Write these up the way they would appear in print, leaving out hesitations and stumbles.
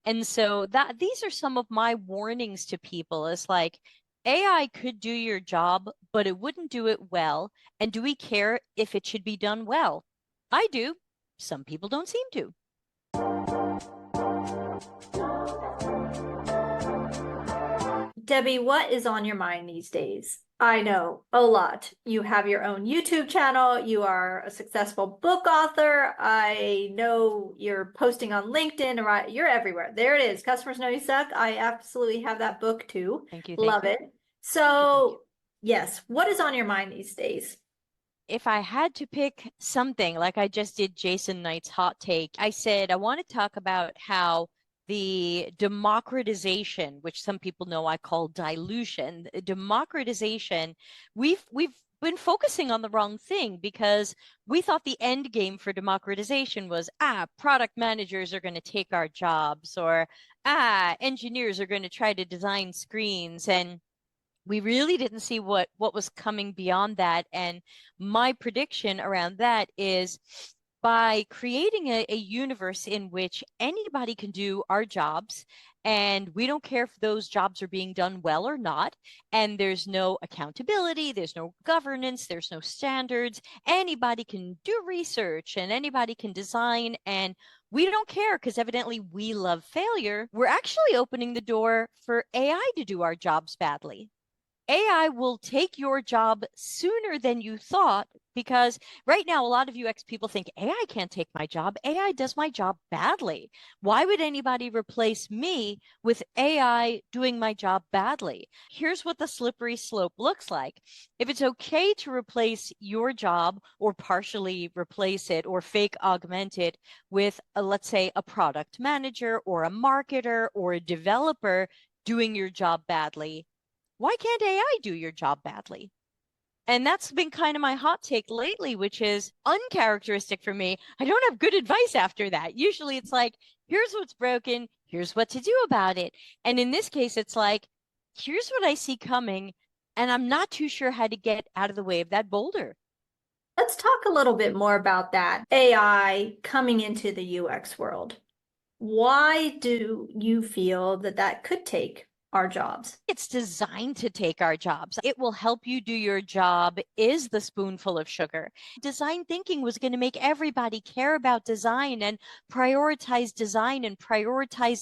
And so that these are some of my warnings to people is like AI could do your job, but it wouldn't do it well. And do we care if it should be done well? I do. Some people don't seem to. Debbie, what is on your mind these days? I know a lot. You have your own YouTube channel. You are a successful book author. I know you're posting on LinkedIn, right? You're everywhere. There it is. Customers Know You Suck. I absolutely have that book too. Thank you. Thank Love you. it. Thank you. Thank you. So, yes, what is on your mind these days? If I had to pick something, like I just did Jason Knight's hot take, I said I want to talk about how the democratization, which some people know I call dilution, democratization, we've been focusing on the wrong thing because we thought the end game for democratization was product managers are going to take our jobs, or engineers are going to try to design screens, and we really didn't see what was coming beyond that. And my prediction around that is by creating a universe in which anybody can do our jobs, and we don't care if those jobs are being done well or not, and there's no accountability, there's no governance, there's no standards, anybody can do research and anybody can design, and we don't care because evidently we love failure. We're actually opening the door for AI to do our jobs badly. AI will take your job sooner than you thought, because right now a lot of UX people think AI can't take my job. AI does my job badly. Why would anybody replace me with AI doing my job badly? Here's what the slippery slope looks like. If it's okay to replace your job or partially replace it or fake augment it with, let's say, a product manager or a marketer or a developer doing your job badly, why can't AI do your job badly? And that's been kind of my hot take lately, which is uncharacteristic for me. I don't have good advice after that. Usually it's like, here's what's broken, here's what to do about it. And in this case, it's like, here's what I see coming, and I'm not too sure how to get out of the way of that boulder. Let's talk a little bit more about that AI coming into the UX world. Why do you feel that that could take our jobs? It's designed to take our jobs. It will help you do your job is the spoonful of sugar. Design thinking was going to make everybody care about design and prioritize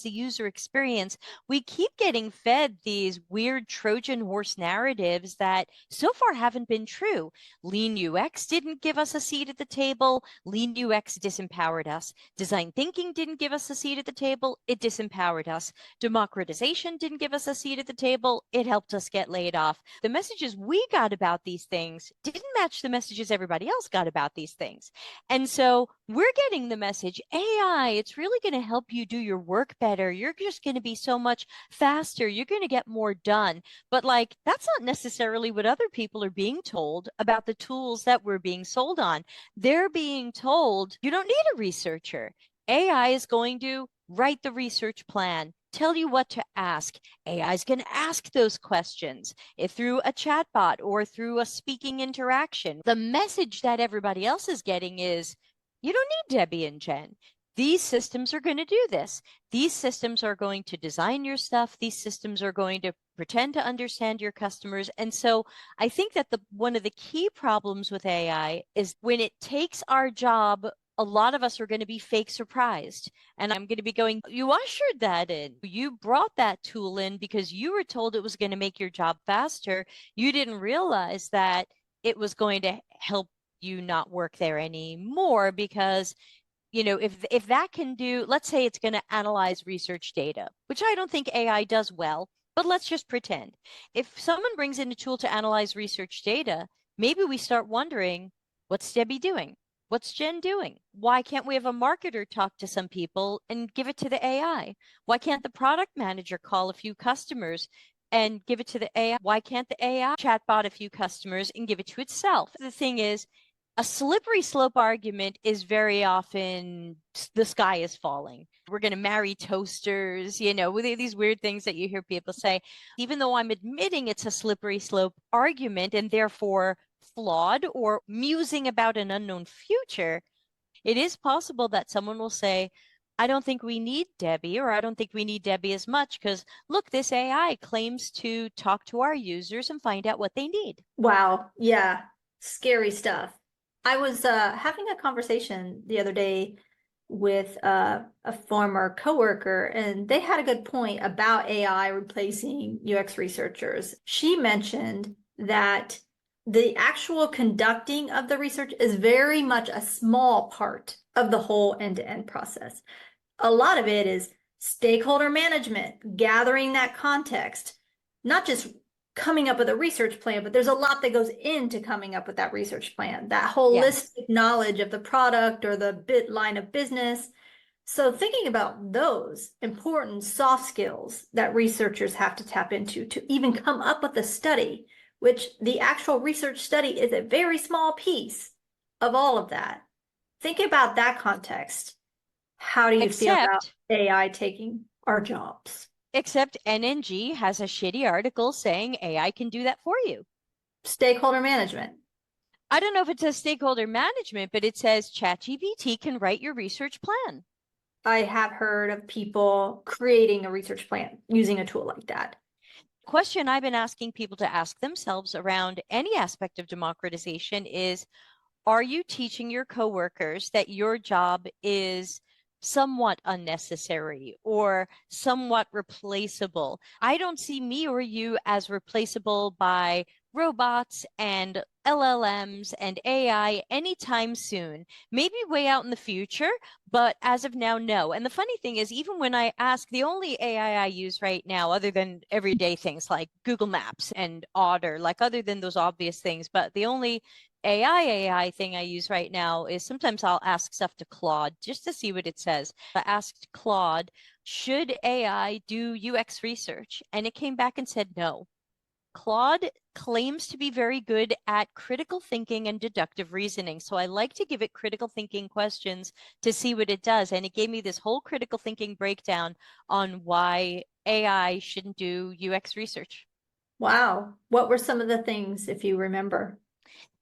the user experience. We keep getting fed these weird Trojan horse narratives that so far haven't been true. Lean UX didn't give us a seat at the table. Lean UX disempowered us. Design thinking didn't give us a seat at the table. It disempowered us. Democratization didn't give us a seat at the table. It helped us get laid off. The messages we got about these things didn't match the messages everybody else got about these things. And so we're getting the message, AI, it's really going to help you do your work better. You're just going to be so much faster. You're going to get more done. But like, that's not necessarily what other people are being told about the tools that we're being sold on. They're being told, you don't need a researcher. AI is going to write the research plan, tell you what to ask. AI is going to ask those questions if through a chatbot or through a speaking interaction. The message that everybody else is getting is, you don't need Debbie and Jen. These systems are going to do this. These systems are going to design your stuff. These systems are going to pretend to understand your customers. And so I think that one of the key problems with AI is when it takes our job, a lot of us are going to be fake surprised. And I'm going to be going, you ushered that in. You brought that tool in because you were told it was going to make your job faster. You didn't realize that it was going to help you not work there anymore because if that can do, let's say it's going to analyze research data, which I don't think AI does well, but let's just pretend. If someone brings in a tool to analyze research data, maybe we start wondering, what's Debbie doing? What's Jen doing? Why can't we have a marketer talk to some people and give it to the AI? Why can't the product manager call a few customers and give it to the AI? Why can't the AI chatbot a few customers and give it to itself? The thing is, a slippery slope argument is very often the sky is falling. We're going to marry toasters, with these weird things that you hear people say. Even though I'm admitting it's a slippery slope argument and therefore flawed or musing about an unknown future, it is possible that someone will say, I don't think we need Debbie, or I don't think we need Debbie as much because look, this AI claims to talk to our users and find out what they need. Wow. Yeah. Scary stuff. I was having a conversation the other day with a former coworker, and they had a good point about AI replacing UX researchers. She mentioned that the actual conducting of the research is very much a small part of the whole end-to-end process. A lot of it is stakeholder management, gathering that context, not just coming up with a research plan, but there's a lot that goes into coming up with that research plan, that holistic Yes. knowledge of the product or the bit line of business. So thinking about those important soft skills that researchers have to tap into to even come up with a study, which the actual research study is a very small piece of all of that. Think about that context. How do you feel about Except AI taking our jobs? Except NNG has a shitty article saying AI can do that for you. Stakeholder management. I don't know if it says stakeholder management, but it says ChatGPT can write your research plan. I have heard of people creating a research plan using a tool like that. Question I've been asking people to ask themselves around any aspect of democratization is, are you teaching your coworkers that your job is somewhat unnecessary or somewhat replaceable? I don't see me or you as replaceable by robots and LLMs and AI anytime soon. Maybe way out in the future, but as of now, no. And the funny thing is, even when I ask, the only AI I use right now, other than everyday things like Google Maps and Otter, like other than those obvious things, but the only AI thing I use right now is sometimes I'll ask stuff to Claude just to see what it says. I asked Claude, should AI do UX research? And it came back and said no. Claude claims to be very good at critical thinking and deductive reasoning. So I like to give it critical thinking questions to see what it does. And it gave me this whole critical thinking breakdown on why AI shouldn't do UX research. Wow. What were some of the things, if you remember?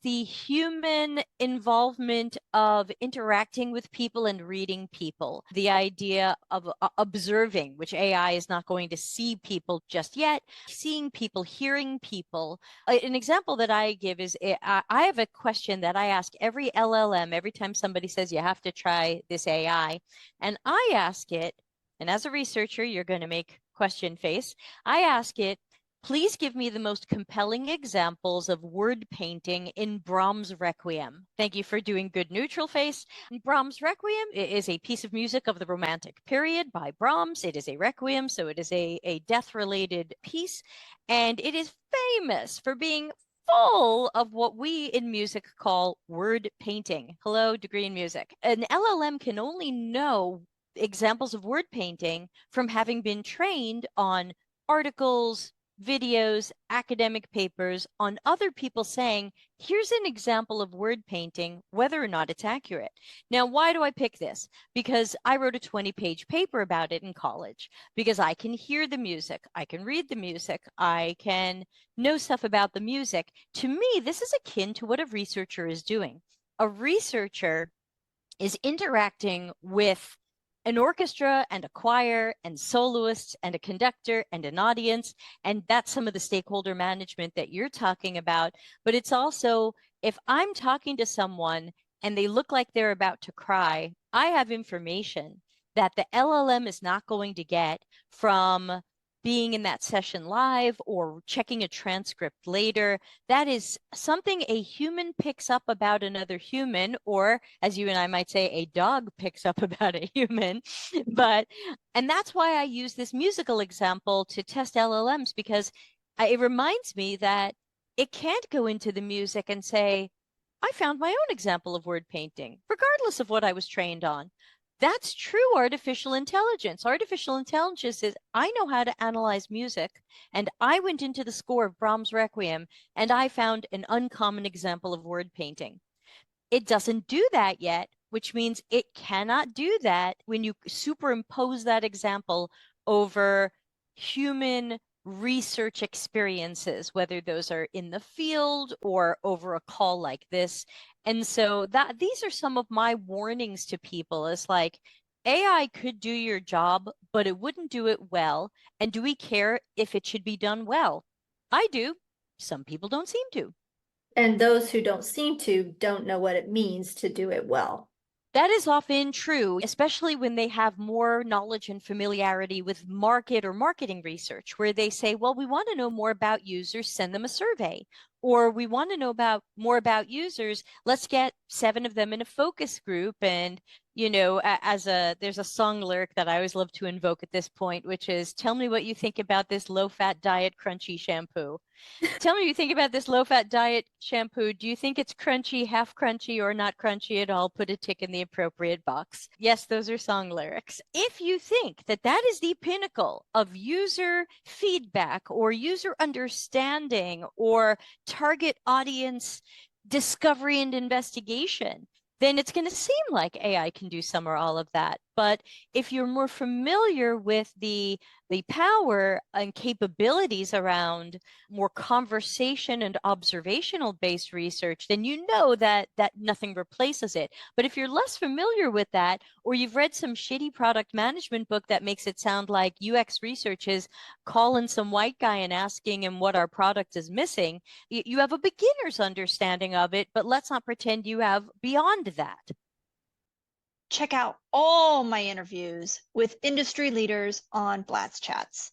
The human involvement of interacting with people and reading people, the idea of observing, which AI is not going to see people just yet, seeing people, hearing people. An example that I give is I have a question that I ask every LLM every time somebody says you have to try this AI. And I ask it, and as a researcher, you're going to make question face. I ask it, please give me the most compelling examples of word painting in Brahms Requiem. Thank you for doing good neutral face. Brahms Requiem is a piece of music of the Romantic period by Brahms. It is a requiem, so it is a death-related piece, and it is famous for being full of what we in music call word painting. Hello, degree in music. An LLM can only know examples of word painting from having been trained on articles, videos, academic papers on other people saying, here's an example of word painting, whether or not it's accurate. Now, why do I pick this? Because I wrote a 20-page paper about it in college, because I can hear the music, I can read the music, I can know stuff about the music. To me, this is akin to what a researcher is doing. A researcher is interacting with an orchestra and a choir and soloists and a conductor and an audience. And that's some of the stakeholder management that you're talking about. But it's also, if I'm talking to someone and they look like they're about to cry, I have information that the LLM is not going to get from being in that session live or checking a transcript later. That is something a human picks up about another human, or as you and I might say, a dog picks up about a human. And that's why I use this musical example to test LLMs, because it reminds me that it can't go into the music and say, I found my own example of word painting, regardless of what I was trained on. That's true artificial intelligence. Artificial intelligence is, I know how to analyze music, and I went into the score of Brahms Requiem, and I found an uncommon example of word painting. It doesn't do that yet, which means it cannot do that when you superimpose that example over human research experiences, whether those are in the field or over a call like this. And so that these are some of my warnings to people, is like, AI could do your job, but it wouldn't do it well. And do we care if it should be done well? I do. Some people don't seem to. And those who don't seem to don't know what it means to do it well. That is often true, especially when they have more knowledge and familiarity with market or marketing research, where they say, well, we want to know more about users, send them a survey. Or we want to know more about users, let's get 7 of them in a focus group. And, there's a song lyric that I always love to invoke at this point, which is, tell me what you think about this low-fat diet crunchy shampoo. Tell me what you think about this low-fat diet shampoo. Do you think it's crunchy, half crunchy, or not crunchy at all? Put a tick in the appropriate box. Yes, those are song lyrics. If you think that that is the pinnacle of user feedback or user understanding or target audience discovery and investigation, then it's going to seem like AI can do some or all of that. But if you're more familiar with the power and capabilities around more conversation and observational based research, then you know that nothing replaces it. But if you're less familiar with that, or you've read some shitty product management book that makes it sound like UX research is calling some white guy and asking him what our product is missing, you have a beginner's understanding of it, but let's not pretend you have beyond that. Check out all my interviews with industry leaders on BlatzChatz.